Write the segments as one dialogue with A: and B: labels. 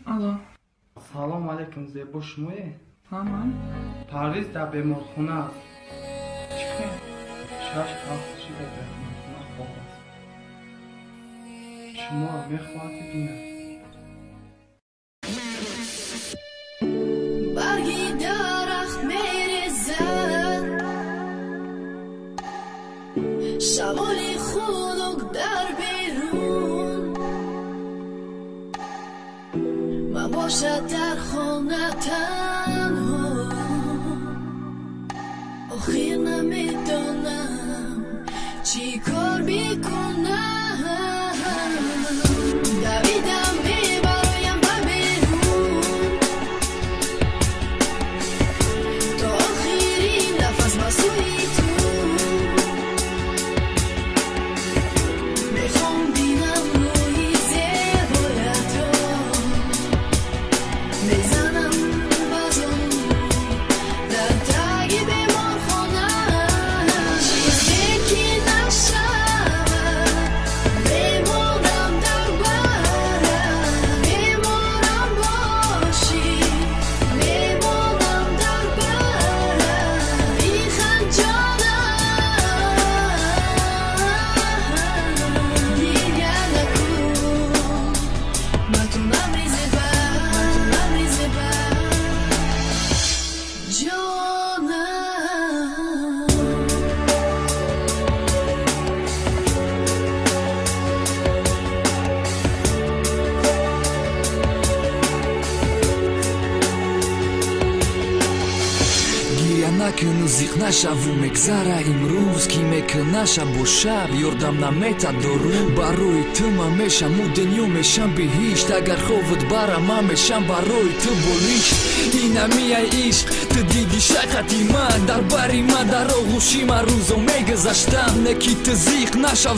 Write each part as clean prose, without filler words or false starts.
A: الو.
B: سلام علیکم زیبا شمایی؟
A: من
B: پرویز در بیمارخونه است.
A: چی؟
B: 6 هفته شده بیمارخونه خواب است. شما را میخواهد ببینم.
C: برگی درخت میریزد، شمالی خنک در بیرون، من باشد در خانه تنها، آخر نمیدانم چی کار بکنم. دویدم میبرایم به بیرون تا آخرین نفس با سوی تو، میخوام بینم روی زیبایت رو، میزنم بازم در تگ بیمارخانه، چیزی که نشود میمونم در برم، میمونم باشی، میمونم در برم، بیخند جانم دیگر نکن، متونم ریزه بر جانم.
D: گیریا نکن و زیق نشو و مگذره امروز کی میکنه شب و شب یردم نمیتا درون برای تو من میشم و دنیا میشم بهشت اگر خوفت برم من میشم برای تو بلیش اینمی ای عشق تو دیدی شقتی من در بری من در آغوشی من روزو میگذشتم نکی تو زیق نشو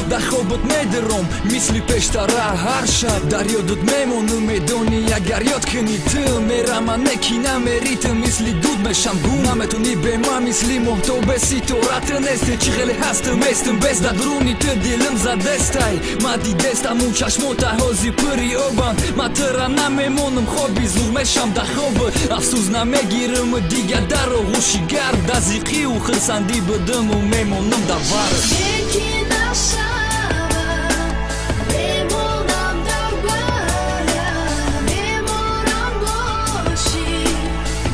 D: در خوابت میدرم مثل پیشتره هر شب در یادت میمونم میدونی اگر یاد کنی تو میرم من نکی نمیری تو مثل دود میشم گون نمیتونی به من مثل محتوب سیتورت نسته چی خیلی هستم میستم بس در درونی تو دلم زدستای من دیدستم اون چشمو تحازی پری اوبم من ترم نمیمونم خوابی زور میشم در خواب افسوس نمیگیرم دیگر در آغوشی گرد دزیقی و خرسندی بدم و میمونم در ورد
C: یکی نشود میمونم در برم، میمونم باشی،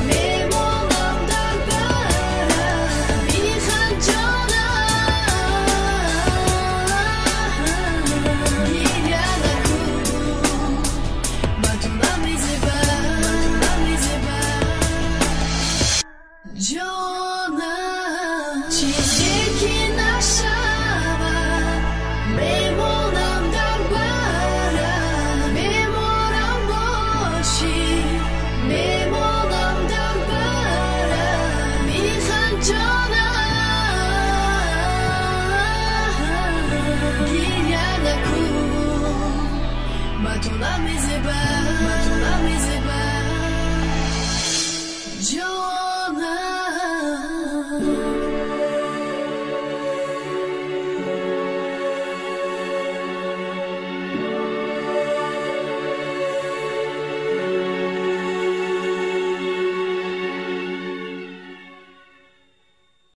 C: میمونم در برم، بیخند جانم دیگر نکن، متونم ریزه بر جانم. چیزی که نشود میمونم در برم، میمونم باشی، میمونم در برم، بیخند جانم گریه نکن، متونم ریزه بر جانم.